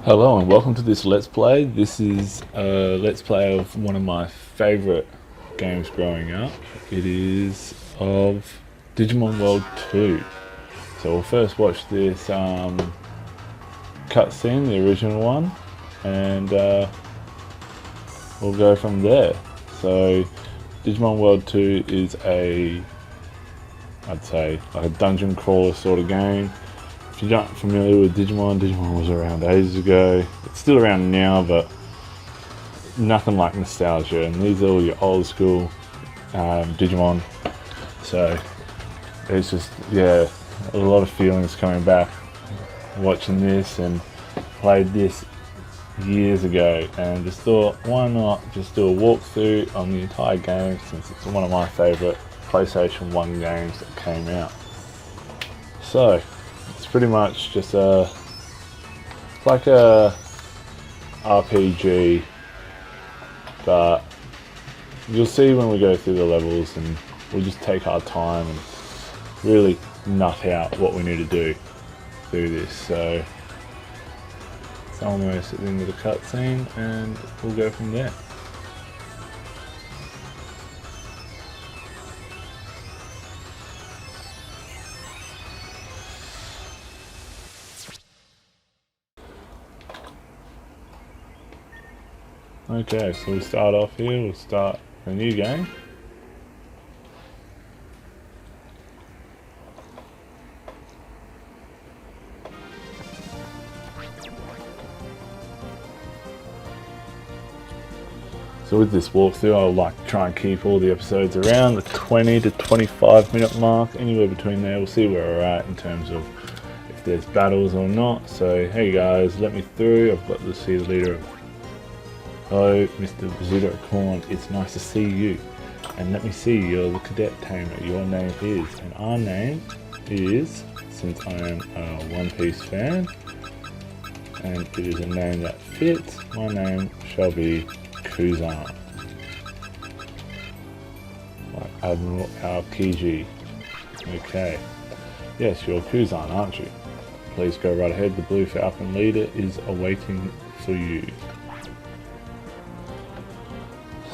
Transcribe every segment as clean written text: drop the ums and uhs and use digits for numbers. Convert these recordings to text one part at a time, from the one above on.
Hello and welcome to this Let's Play. This is a Let's Play of one of my favourite games growing up. It is of Digimon World 2. So we'll first watch this cutscene, the original one, and we'll go from there. So Digimon World 2 is I'd say like a dungeon crawler sort of game. If you're not familiar with Digimon, Digimon was around ages ago. It's still around now, but nothing like nostalgia. And these are all your old school Digimon. So it's just, yeah, a lot of feelings coming back watching this, and played this years ago and just thought, why not just do a walkthrough on the entire game, since it's one of my favourite PlayStation 1 games that came out. So it's pretty much just like a RPG, but you'll see when we go through the levels, and we'll just take our time and really nut out what we need to do through this. So it's almost at the end of the cutscene and we'll go from there. Okay, so we'll start off here, we'll start a new game. So with this walkthrough, I'll like to try and keep all the episodes around the 20 to 25 minute mark, anywhere between there. We'll see where we're at in terms of if there's battles or not. So hey guys, let me through. I've got to see the leader of... Hello, Mr. Visitor Corn, it's nice to see you. And let me see, you're the cadet tamer. Your name is, and our name is, since I am a One Piece fan, and it is a name that fits, my name shall be Kuzan. Like Admiral Aokiji. Okay. Yes, you're Kuzan, aren't you? Please go right ahead, the Blue Falcon leader is awaiting for you.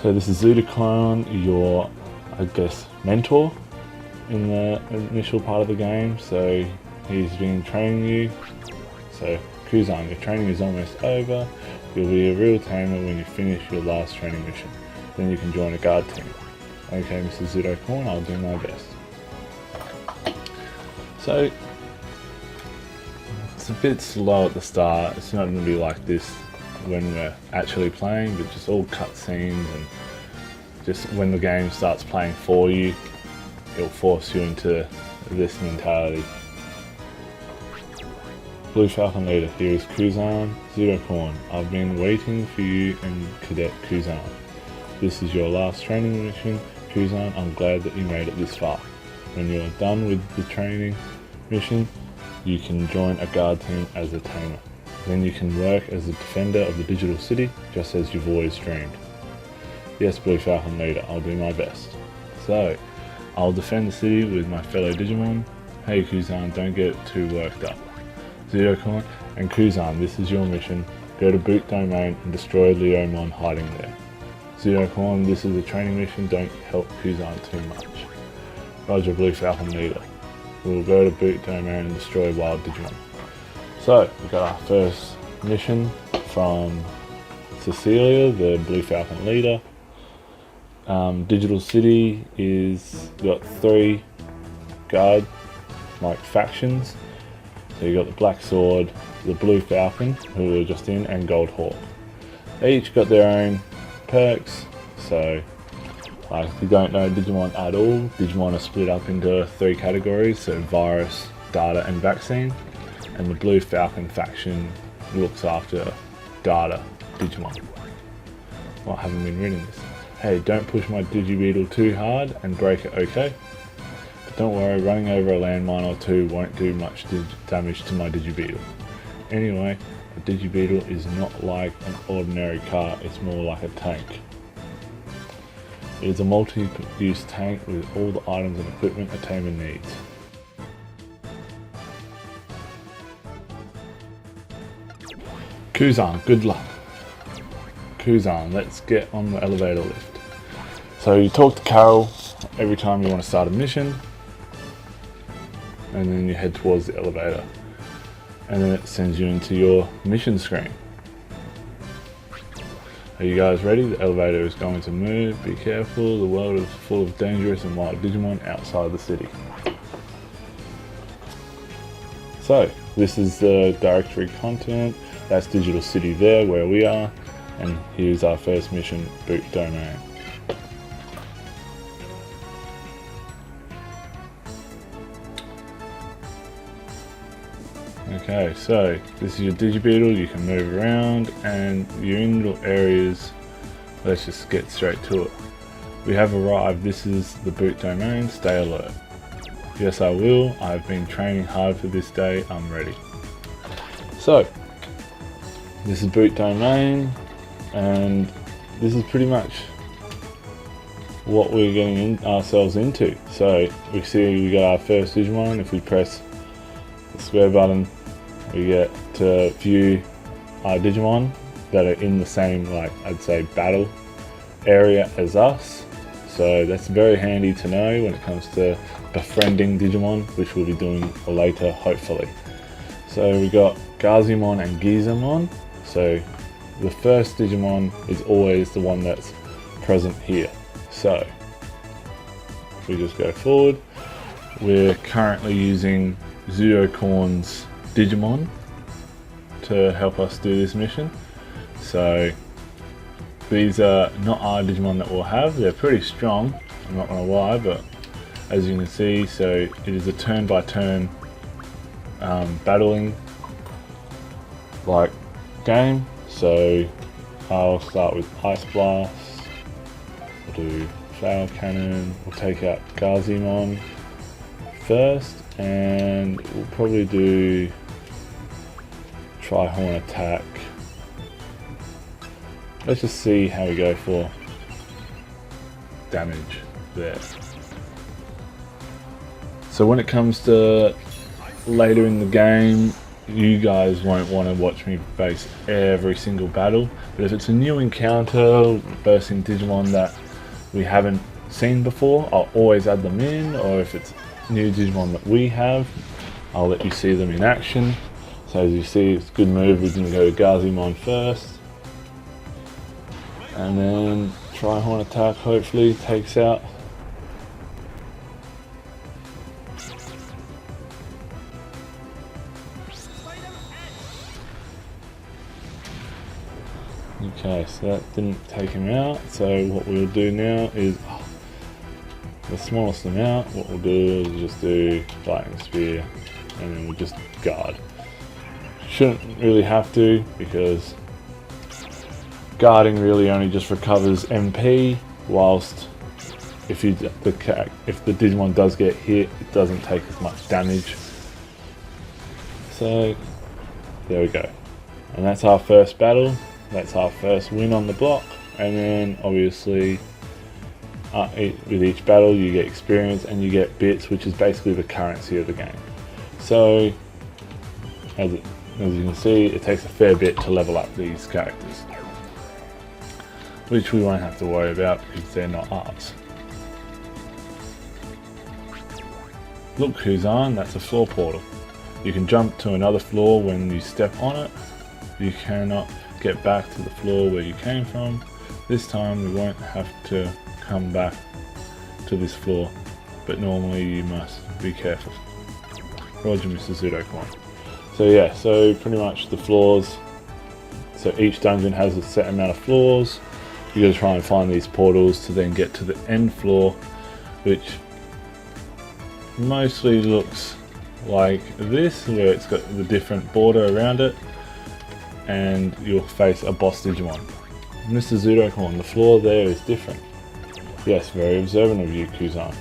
So this is Zudakon, your, I guess, mentor in the initial part of the game. So he's been training you. So Kuzan, your training is almost over. You'll be a real tamer when you finish your last training mission. Then you can join a guard team. Okay, Mr. Zudakon, I'll do my best. So it's a bit slow at the start. It's not going to be like this when we're actually playing, but just all cutscenes, and just when the game starts playing for you, it'll force you into this mentality. Blue Falcon leader, here is Kuzan. Zudakon, I've been waiting for you and Cadet Kuzan. This is your last training mission. Kuzan, I'm glad that you made it this far. When you're done with the training mission, you can join a guard team as a tamer. Then you can work as a defender of the digital city, just as you've always dreamed. Yes, Blue Falcon leader, I'll do my best. So, I'll defend the city with my fellow Digimon. Hey Kuzan, don't get too worked up. Zudakon and Kuzan, this is your mission. Go to Boot Domain and destroy Leomon hiding there. Zudakon, this is a training mission, don't help Kuzan too much. Roger, Blue Falcon leader. We'll go to Boot Domain and destroy Wild Digimon. So, we got our first mission from Cecilia, the Blue Falcon leader. Digital City is got 3 guard like factions. So you got the Black Sword, the Blue Falcon, who were just in, and Gold Hawk. They each got their own perks. So, like if you don't know Digimon at all, Digimon are split up into 3 categories. So virus, data, and vaccine. And the Blue Falcon faction looks after data Digimon. Well, I haven't been reading this. Hey, don't push my Digibeetle too hard and break it, okay? But don't worry, running over a landmine or 2 won't do much damage to my Digibeetle. Anyway, a Digibeetle is not like an ordinary car, it's more like a tank. It is a multi-use tank with all the items and equipment a tamer needs. Kuzan, good luck. Kuzan, let's get on the elevator lift. So you talk to Carol every time you want to start a mission, and then you head towards the elevator, and then it sends you into your mission screen. Are you guys ready? The elevator is going to move. Be careful, the world is full of dangerous and wild Digimon outside the city. So, this is the directory content. That's Digital City there, where we are. And here's our first mission, Boot Domain. Okay, so this is your Digibeetle. You can move around and you're in little areas. Let's just get straight to it. We have arrived. This is the Boot Domain. Stay alert. Yes, I will. I've been training hard for this day. I'm ready. So, this is Boot Domain, and this is pretty much what we're getting ourselves into. So, we see we got our first Digimon. If we press the square button, we get to view our Digimon that are in the same, like, I'd say, battle area as us. So that's very handy to know when it comes to befriending Digimon, which we'll be doing later, hopefully. So we got Gazimon and Gizamon. So the first Digimon is always the one that's present here. So if we just go forward, we're currently using Zudokorn's Digimon to help us do this mission. So these are not our Digimon that we'll have. They're pretty strong, I'm not gonna lie, but as you can see, so it is a turn-by-turn battling like game. So I'll start with Ice Blast, we'll do Flower Cannon, we'll take out Gazimon first, and we'll probably do Tri-Horn Attack. Let's just see how we go for damage there. So when it comes to later in the game, you guys won't want to watch me face every single battle, but if it's a new encounter, versing Digimon that we haven't seen before, I'll always add them in, or if it's new Digimon that we have, I'll let you see them in action. So as you see, it's a good move. We can go Gazimon first, and then Tri-Horn Attack hopefully takes out. Okay, so that didn't take him out. So what we'll do now is the smallest amount. What we'll do is just do Lightning Spear, and then we'll just guard. Shouldn't really have to, because guarding really only just recovers MP, whilst if the Digimon does get hit, it doesn't take as much damage. So there we go, and that's our first battle. That's our first win on the block, and then obviously with each battle you get experience and you get bits, which is basically the currency of the game. So as you can see, it takes a fair bit to level up these characters, which we won't have to worry about because they're not ours. Look, Kuzan, that's a floor portal. You can jump to another floor when you step on it. You cannot get back to the floor where you came from. This time we won't have to come back to this floor, but normally you must be careful. Roger, Mr. Zudokorn. So yeah, so pretty much the floors, so each dungeon has a set amount of floors. You gotta try and find these portals to then get to the end floor, which mostly looks like this, where it's got the different border around it, and you'll face a boss Digimon. Mr. Zudokorn, the floor there is different. Yes, very observant of you, Kuzan.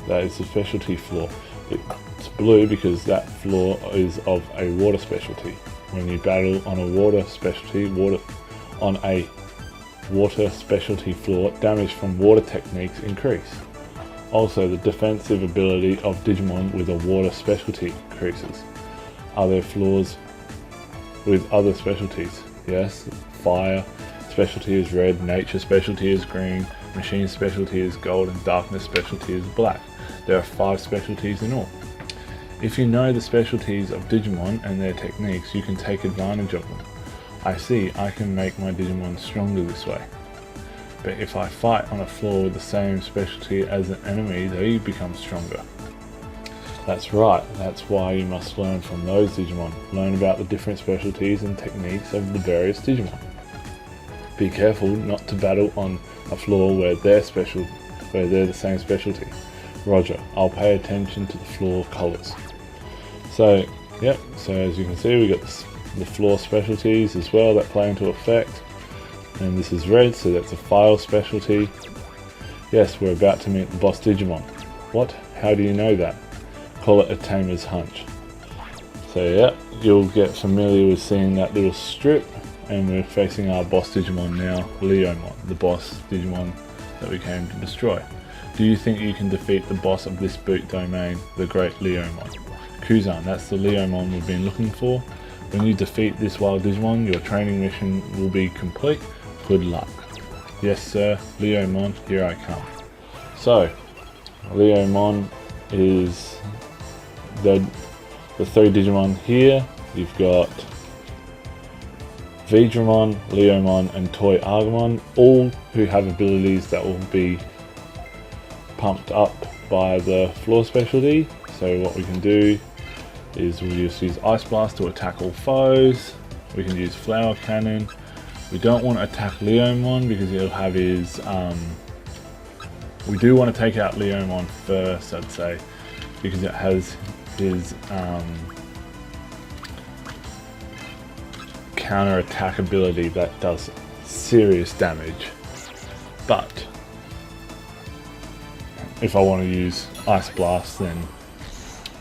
That is the specialty floor. It's blue because that floor is of a water specialty. When you battle on a water specialty floor, damage from water techniques increase. Also, the defensive ability of Digimon with a water specialty increases. Are there floors with other specialties? Yes, fire specialty is red, nature specialty is green, machine specialty is gold, and darkness specialty is black. There are 5 specialties in all. If you know the specialties of Digimon and their techniques, you can take advantage of them. I see, I can make my Digimon stronger this way. But if I fight on a floor with the same specialty as an enemy, they become stronger. That's right, that's why you must learn from those Digimon. Learn about the different specialties and techniques of the various Digimon. Be careful not to battle on a floor where they're the same specialty. Roger, I'll pay attention to the floor colours. So as you can see, we got the floor specialties as well that play into effect. And this is red, so that's a file specialty. Yes, we're about to meet the boss Digimon. What? How do you know that? Call it a tamer's hunch. So yeah, you'll get familiar with seeing that little strip, and we're facing our boss Digimon now, Leomon, the boss Digimon that we came to destroy. Do you think you can defeat the boss of this boot domain, the great Leomon? Kuzan, that's the Leomon we've been looking for. When you defeat this wild Digimon, your training mission will be complete. Good luck. Yes sir, Leomon, here I come. So, Leomon is the 3 Digimon here. You've got Veedramon, Leomon and Toy Agumon, all who have abilities that will be pumped up by the floor specialty. So what we can do is we'll just use Ice Blast to attack all foes. We can use Flower Cannon. We don't want to attack Leomon because he'll have his... we do want to take out Leomon first, I'd say, because it has his counter attack ability that does serious damage. But if I want to use Ice Blast, then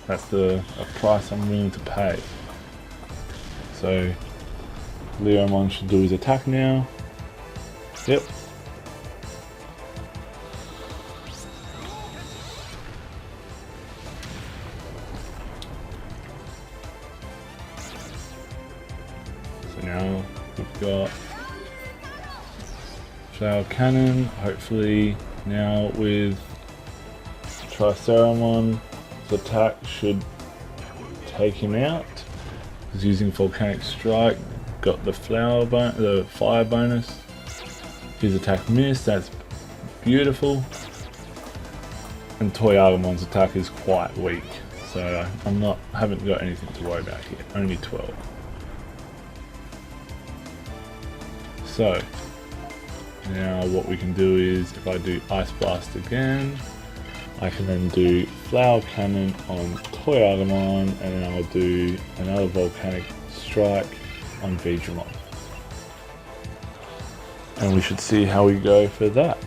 that's a price I'm willing to pay. So Leomon should do his attack now. Yep. So now we've got Flower Cannon, hopefully now with Triceramon's attack should take him out. He's using Volcanic Strike, got the fire bonus. His attack missed, that's beautiful. And Toy Agumon's attack is quite weak, so haven't got anything to worry about here. Only 12. So now what we can do is, if I do Ice Blast again, I can then do Flower Cannon on Toy Agumon, and then I'll do another Volcanic Strike on Veedramon. And we should see how we go for that.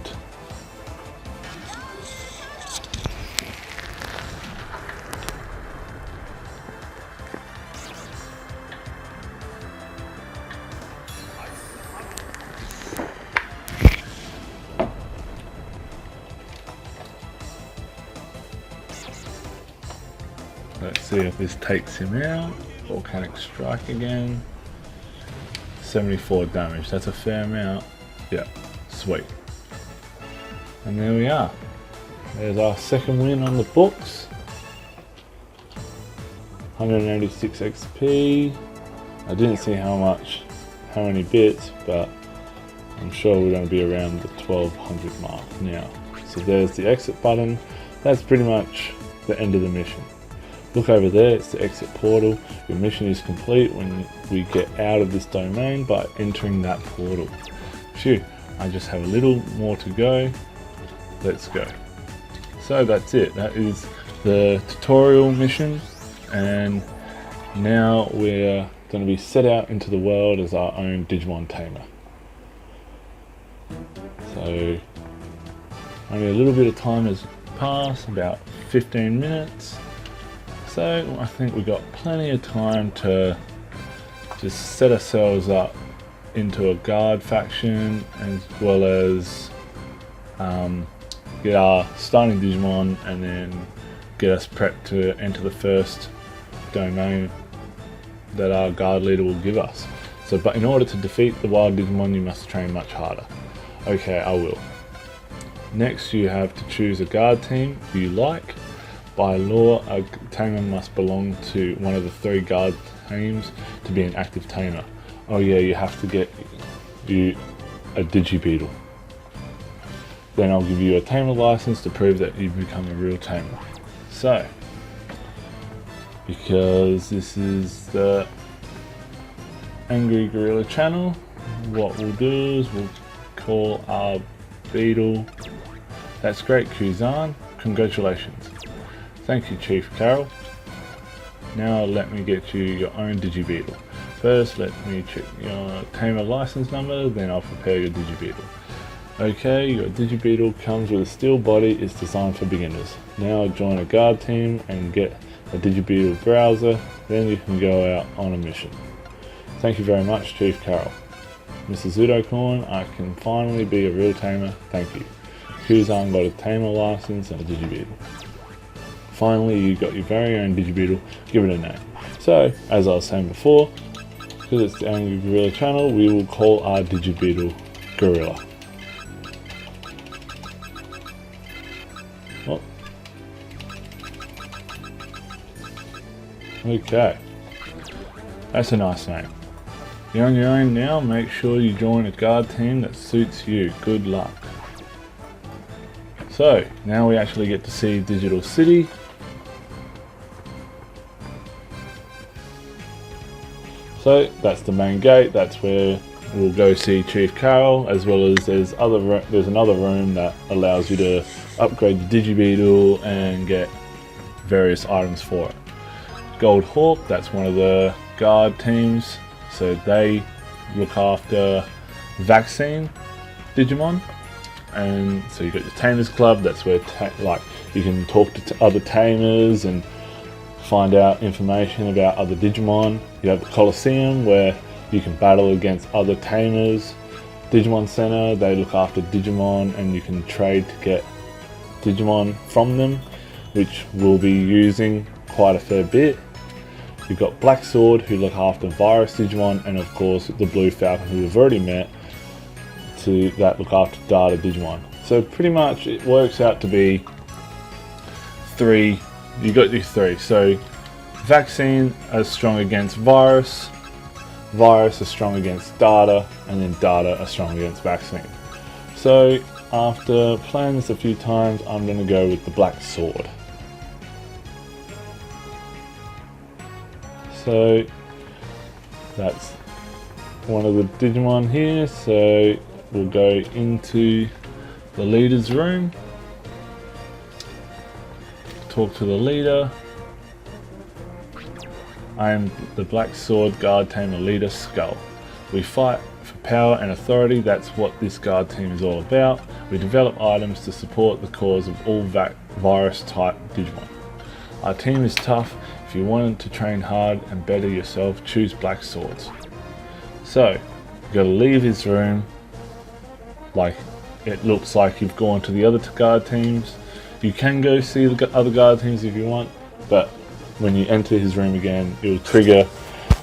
Let's see if this takes him out. Volcanic Strike again. 74 damage, that's a fair amount. Yeah, sweet. And there we are. There's our second win on the books. 186 XP. I didn't see how many bits, but I'm sure we're going to be around the 1200 mark now. So there's the exit button. That's pretty much the end of the mission. Look over there, it's the exit portal. Your mission is complete when we get out of this domain by entering that portal. Phew, I just have a little more to go. Let's go. So that's it. That is the tutorial mission, and now we're going to be set out into the world as our own Digimon tamer. So only a little bit of time has passed, about 15 minutes. So I think we've got plenty of time to just set ourselves up into a guard faction, as well as get our starting Digimon, and then get us prepped to enter the first domain that our guard leader will give us. So, but in order to defeat the wild Digimon, you must train much harder. Okay, I will. Next, you have to choose a guard team you like. By law, a tamer must belong to one of the 3 guard teams to be an active tamer. Oh yeah, you have to get you a Digibeetle. Then I'll give you a tamer license to prove that you've become a real tamer. So, because this is the Angry Gorilla channel, what we'll do is we'll call our beetle. That's great, Kuzan. Congratulations. Thank you, Chief Carol. Now let me get you your own Digibeetle. First, let me check your tamer license number, then I'll prepare your Digibeetle. Okay, your Digibeetle comes with a steel body, it's designed for beginners. Now join a guard team and get a Digibeetle browser, then you can go out on a mission. Thank you very much, Chief Carol. Mr. Zudokorn, I can finally be a real tamer, thank you. Kuzan got a tamer license and a Digibeetle. Finally, you got your very own Digibeetle, give it a name. So, as I was saying before, because it's the Angry Gorilla channel, we will call our Digibeetle Gorilla. Oh. Okay, that's a nice name. You're on your own now, make sure you join a guard team that suits you. Good luck. So, now we actually get to see Digital City. So, that's the main gate, that's where we'll go see Chief Carol, as well as there's another room that allows you to upgrade the Digibeetle and get various items for it. Gold Hawk, that's one of the guard teams, so they look after vaccine Digimon. And so you've got your Tamers Club, that's where you can talk to other tamers and find out information about other Digimon. You have the Coliseum where you can battle against other tamers. Digimon Center, they look after Digimon and you can trade to get Digimon from them, which we'll be using quite a fair bit. You've got Black Sword, who look after Virus Digimon, and of course the Blue Falcon, who we've already met, that look after Data Digimon. So pretty much it works out to be 3, you got these 3. So Vaccine is strong against Virus, Virus is strong against Data, and then Data are strong against Vaccine. So after playing this a few times, I'm going to go with the Black Sword. So that's one of the Digimon here, so we'll go into the leader's room, talk to the leader. I am the Black Sword Guard Tamer Leader Skull. We fight for power and authority, that's what this guard team is all about. We develop items to support the cause of all virus type Digimon. Our team is tough. If you wanted to train hard and better yourself, choose Black Swords. So, you've got to leave his room. Like, it looks like you've gone to the other guard teams. You can go see the other guard teams if you want, but when you enter his room again, it will trigger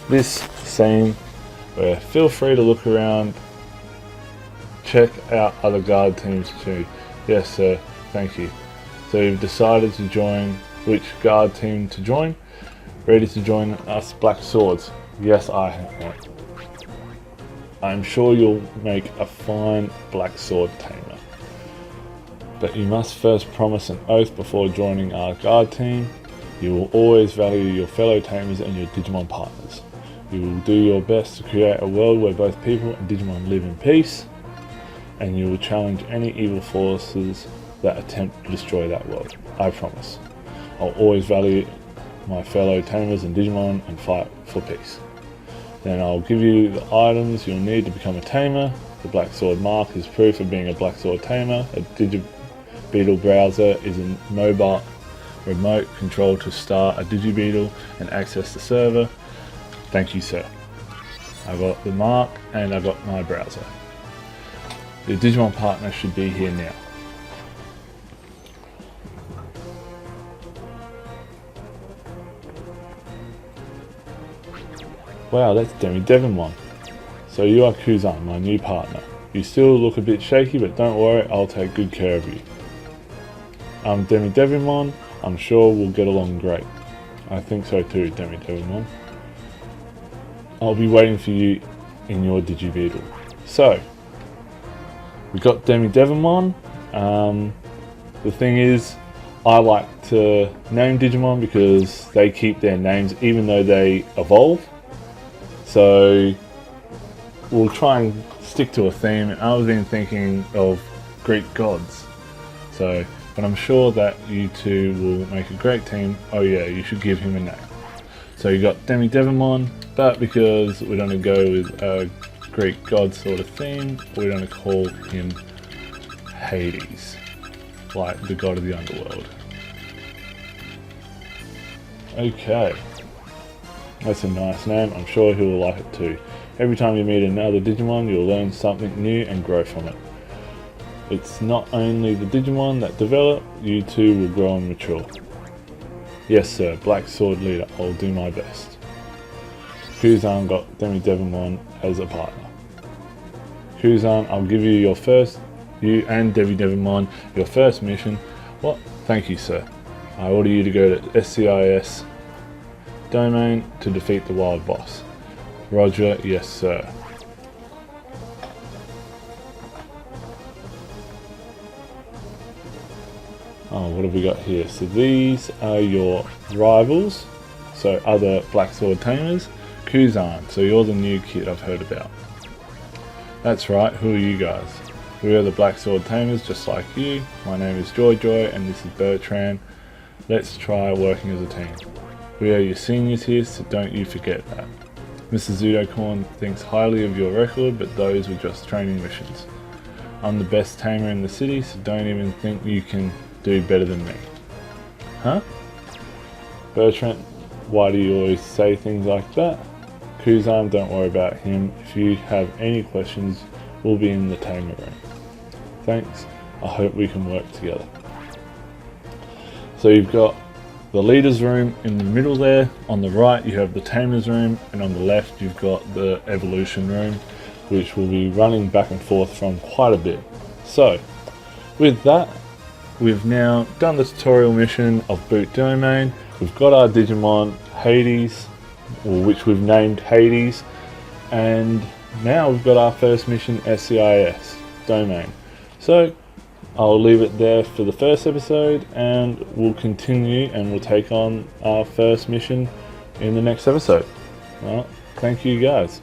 this scene where feel free to look around, check out other guard teams too. Yes sir, thank you. So you've decided to join which guard team to join. Ready to join us Black Swords? Yes, I am. I'm sure you'll make a fine Black Sword tamer. But you must first promise an oath before joining our guard team. You will always value your fellow tamers and your Digimon partners. You will do your best to create a world where both people and Digimon live in peace, and you will challenge any evil forces that attempt to destroy that world. I promise. I'll always value my fellow tamers and Digimon and fight for peace. Then I'll give you the items you'll need to become a tamer. The Black Sword mark is proof of being a Black Sword tamer. A Digibeetle browser is a mobile remote control to start a Digibeetle and access the server. Thank you sir. I got the mark and I got my browser. The Digimon partner should be here now. Wow, that's Demi Devonmon. So you are Kuzan, my new partner. You still look a bit shaky, but don't worry, I'll take good care of you. I'm Digimon, I'm sure we'll get along great. I think so too, Digimon. I'll be waiting for you in your Digibeetle. So, we got Digimon. The thing is, I like to name Digimon because they keep their names even though they evolve. So, we'll try and stick to a theme. And I was been thinking of Greek gods. So, but I'm sure that you two will make a great team. Oh yeah, you should give him a name. So you got Digimon, but because we're going to go with a Greek god sort of theme, we're going to call him Hades, like the god of the underworld. Okay, that's a nice name. I'm sure he will like it too. Every time you meet another Digimon, you'll learn something new and grow from it. It's not only the Digimon that develop, you two will grow and mature. Yes sir, Black Sword Leader, I'll do my best. Kuzan got Digimon as a partner. Kuzan, I'll give you and Digimon, your first mission. What? Thank you sir. I order you to go to SCIS domain to defeat the wild boss. Roger, yes sir. Oh, what have we got here? So these are your rivals, so other Black Sword Tamers. Kuzan, so you're the new kid I've heard about. That's right, who are you guys? We are the Black Sword Tamers, just like you. My name is Joy and this is Bertrand. Let's try working as a team. We are your seniors here, so don't you forget that. Mr. Zudokorn thinks highly of your record, but those were just training missions. I'm the best tamer in the city, so don't even think you can do better than me. Huh? Bertrand, why do you always say things like that? Kuzan, don't worry about him. If you have any questions, we'll be in the tamer room. Thanks. I hope we can work together. So you've got the leaders room in the middle there. On the right you have the tamers room, and on the left you've got the evolution room, which will be running back and forth from quite a bit. So with that, we've now done the tutorial mission of Boot Domain. We've got our Digimon Hades, which we've named Hades, and now we've got our first mission, SCIS domain. So I'll leave it there for the first episode, and we'll continue and we'll take on our first mission in the next episode. Well, thank you guys.